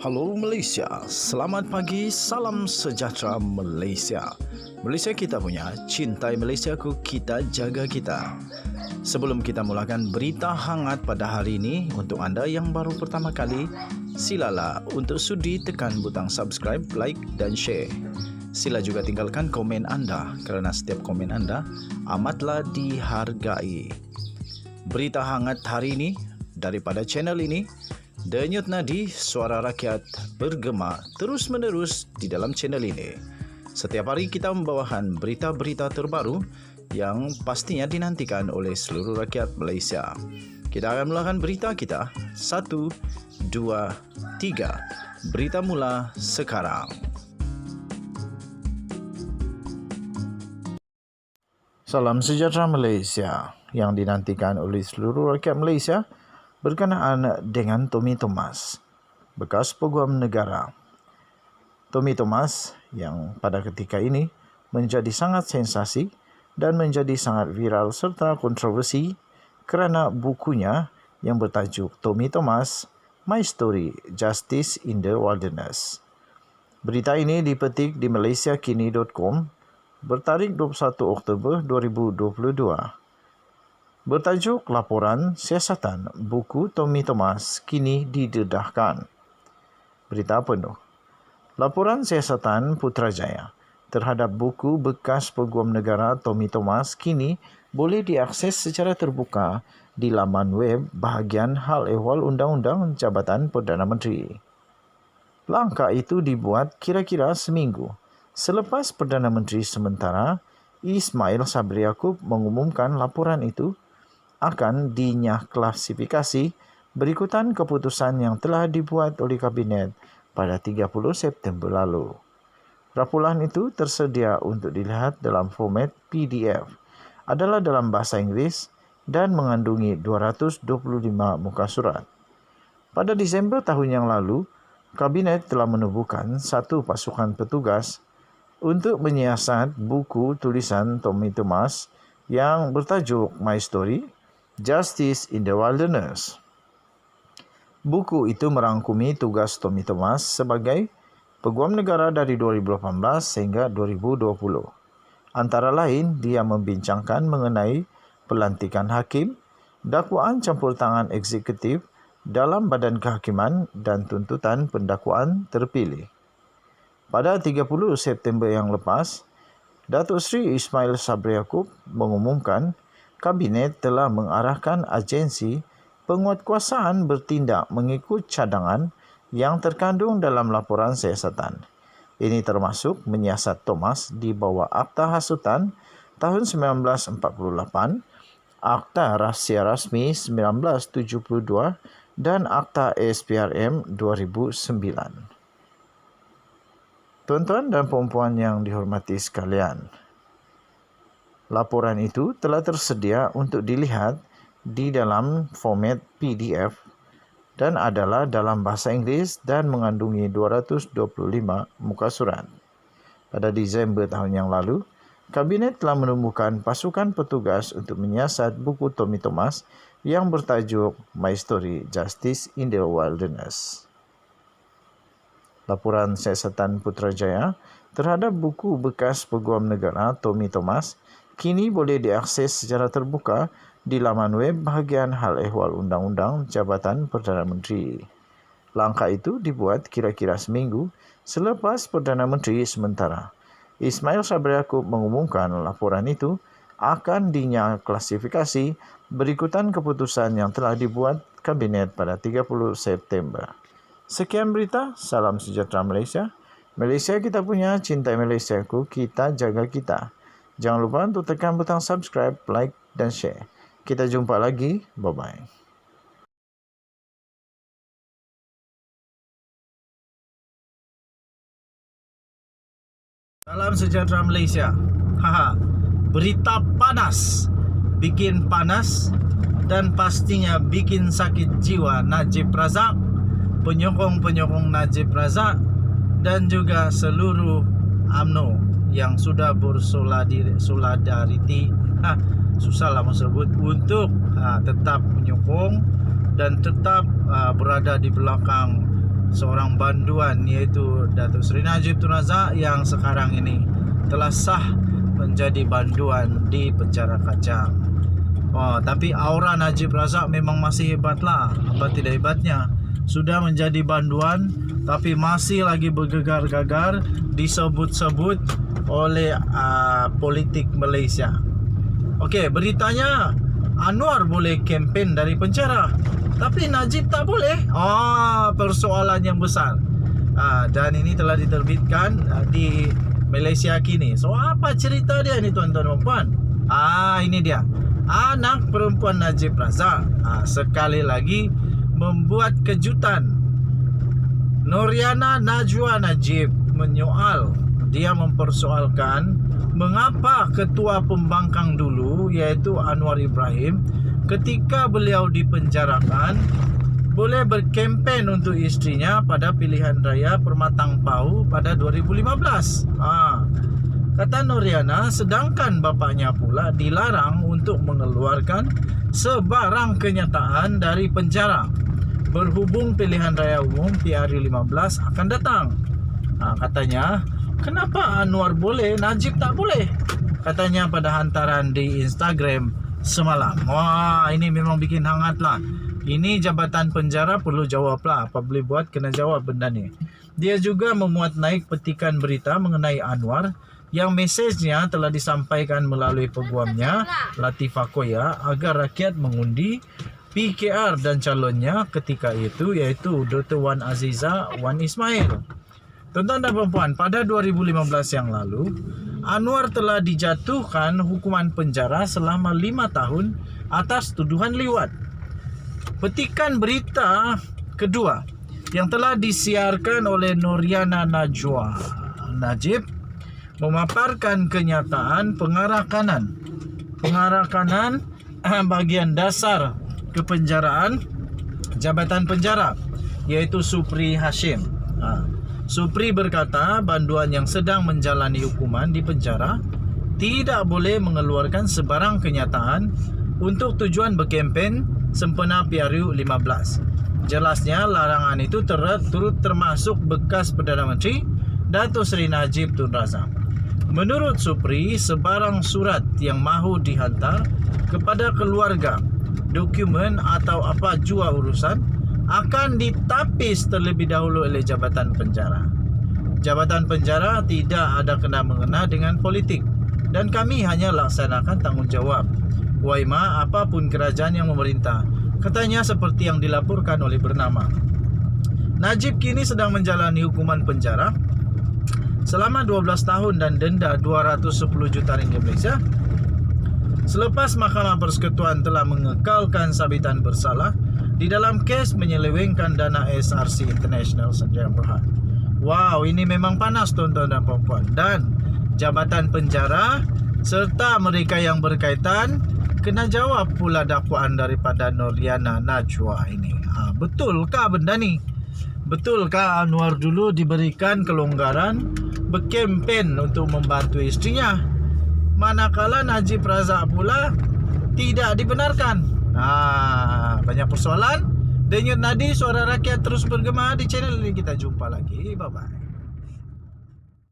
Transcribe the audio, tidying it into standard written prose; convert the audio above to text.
Halo Malaysia, selamat pagi, salam sejahtera Malaysia. Malaysia kita punya, cintai Malaysiaku, kita jaga kita. Sebelum kita mulakan berita hangat pada hari ini, untuk anda yang baru pertama kali, silalah untuk sudi tekan butang subscribe, like dan share. Sila juga tinggalkan komen anda kerana setiap komen anda amatlah dihargai. Berita hangat hari ini daripada channel ini, Denyut nadi suara rakyat bergema terus-menerus di dalam channel ini. Setiap hari kita membawakan berita-berita terbaru yang pastinya dinantikan oleh seluruh rakyat Malaysia. Kita akan mulakan berita kita. 1, 2, 3. Berita mula sekarang. Salam sejahtera Malaysia yang dinantikan oleh seluruh rakyat Malaysia berkenaan dengan Tommy Thomas, bekas Peguam Negara. Tommy Thomas yang pada ketika ini menjadi sangat sensasi dan menjadi sangat viral serta kontroversi kerana bukunya yang bertajuk Tommy Thomas, My Story, Justice in the Wilderness. Berita ini dipetik di malaysiakini.com bertarikh 21 Oktober 2022. Bertajuk Laporan Siasatan Buku Tommy Thomas kini didedahkan. Berita penuh. Laporan siasatan Putrajaya terhadap buku bekas Peguam Negara Tommy Thomas kini boleh diakses secara terbuka di laman web bahagian Hal Ehwal Undang-Undang Jabatan Perdana Menteri. Langkah itu dibuat kira-kira seminggu selepas Perdana Menteri sementara Ismail Sabri Yaakob mengumumkan laporan itu akan dinyah klasifikasi berikutan keputusan yang telah dibuat oleh Kabinet pada 30 September lalu. Rapulan itu tersedia untuk dilihat dalam format PDF, adalah dalam bahasa Inggeris dan mengandungi 225 muka surat. Pada Disember tahun yang lalu, Kabinet telah menubuhkan satu pasukan petugas untuk menyiasat buku tulisan Tommy Thomas yang bertajuk My Story, Justice in the Wilderness. Buku itu merangkumi tugas Tommy Thomas sebagai Peguam Negara dari 2018 sehingga 2020. Antara lain, dia membincangkan mengenai pelantikan hakim, dakwaan campur tangan eksekutif dalam badan kehakiman dan tuntutan pendakwaan terpilih. Pada 30 September yang lepas, Datuk Seri Ismail Sabri Yaakob mengumumkan Kabinet telah mengarahkan agensi penguatkuasaan bertindak mengikut cadangan yang terkandung dalam laporan siasatan. Ini termasuk menyiasat Thomas di bawah Akta Hasutan tahun 1948, Akta Rahsia Rasmi 1972 dan Akta SPRM 2009. Tuan-tuan dan puan-puan yang dihormati sekalian, laporan itu telah tersedia untuk dilihat di dalam format PDF dan adalah dalam bahasa Inggeris dan mengandungi 225 muka surat. Pada Disember tahun yang lalu, Kabinet telah menubuhkan pasukan petugas untuk menyiasat buku Tommy Thomas yang bertajuk My Story, Justice in the Wilderness. Laporan siasatan Putrajaya terhadap buku bekas Peguam Negara Tommy Thomas kini boleh diakses secara terbuka di laman web bahagian Hal Ehwal Undang-Undang Jabatan Perdana Menteri. Langkah itu dibuat kira-kira seminggu selepas Perdana Menteri sementara Ismail Sabri Yaakob mengumumkan laporan itu akan dinyah klasifikasi berikutan keputusan yang telah dibuat Kabinet pada 30 September. Sekian berita, salam sejahtera Malaysia. Malaysia kita punya, cintai Malaysiaku, kita jaga kita. Jangan lupa untuk tekan butang subscribe, like dan share. Kita jumpa lagi. Bye-bye. Salam sejahtera Malaysia. Berita panas. Bikin panas dan pastinya bikin sakit jiwa Najib Razak, penyokong-penyokong Najib Razak dan juga seluruh UMNO yang sudah bersolidariti, susahlah sebut, untuk tetap menyokong dan tetap berada di belakang seorang banduan, iaitu Datuk Seri Najib Tun Razak yang sekarang ini telah sah menjadi banduan di penjara Kajang. Tapi aura Najib Razak memang masih hebatlah. Apa tidak hebatnya? Sudah menjadi banduan tapi masih lagi bergegar-gegar disebut-sebut oleh politik Malaysia. Okey, beritanya Anwar boleh kempen dari penjara, tapi Najib tak boleh. Persoalan yang besar. Dan ini telah diterbitkan di Malaysia kini. So apa cerita dia ni tuan-tuan dan puan? Ini dia. Anak perempuan Najib Razak sekali lagi membuat kejutan. Noriana Najwa Najib menyoal, dia mempersoalkan mengapa ketua pembangkang dulu iaitu Anwar Ibrahim ketika beliau dipenjarakan boleh berkempen untuk isterinya pada pilihan raya Permatang Pau pada 2015. Kata Noriana, sedangkan bapaknya pula dilarang untuk mengeluarkan sebarang kenyataan dari penjara berhubung pilihan raya umum PRU 15 akan datang. Katanya, kenapa Anwar boleh, Najib tak boleh? Katanya pada hantaran di Instagram semalam. Ini memang bikin hangat lah. Ini jabatan penjara perlu jawab lah. Apa boleh buat, kena jawab benda ni. Dia juga memuat naik petikan berita mengenai Anwar yang mesejnya telah disampaikan melalui peguamnya Latifah Koya agar rakyat mengundi PKR dan calonnya ketika itu iaitu Dr. Wan Aziza Wan Ismail. Tuan-tuan dan puan-puan, pada 2015 yang lalu, Anwar telah dijatuhkan hukuman penjara selama 5 tahun atas tuduhan liwat. Petikan berita kedua yang telah disiarkan oleh Noriana Najwa Najib memaparkan kenyataan pengarah kanan bahagian dasar kepenjaraan Jabatan Penjara iaitu Supri Hashim. Supri berkata banduan yang sedang menjalani hukuman di penjara tidak boleh mengeluarkan sebarang kenyataan untuk tujuan berkempen sempena PRU 15. Jelasnya larangan itu turut termasuk bekas Perdana Menteri Datuk Seri Najib Tun Razak. Menurut Supri, sebarang surat yang mahu dihantar kepada keluarga, dokumen atau apa jua urusan akan ditapis terlebih dahulu oleh Jabatan Penjara. Jabatan Penjara tidak ada kena-mengena dengan politik dan kami hanya laksanakan tanggungjawab. Waima apapun kerajaan yang memerintah, katanya seperti yang dilaporkan oleh bernama. Najib kini sedang menjalani hukuman penjara selama 12 tahun dan denda 210 juta ringgit Malaysia. Selepas Mahkamah Persekutuan telah mengekalkan sabitan bersalah di dalam kes menyelewengkan dana SRC International Sdn Bhd. Wow, ini memang panas tuan-tuan dan puan-puan. Dan Jabatan Penjara serta mereka yang berkaitan kena jawab pula dakwaan daripada Noriana Najwa ini. Betulkah benda ni? Betulkah Anwar dulu diberikan kelonggaran berkempen untuk membantu isterinya, manakala Najib Razak pula tidak dibenarkan? Banyak persoalan. Denyut nadi suara rakyat terus bergema di channel ini. Kita jumpa lagi. Bye-bye.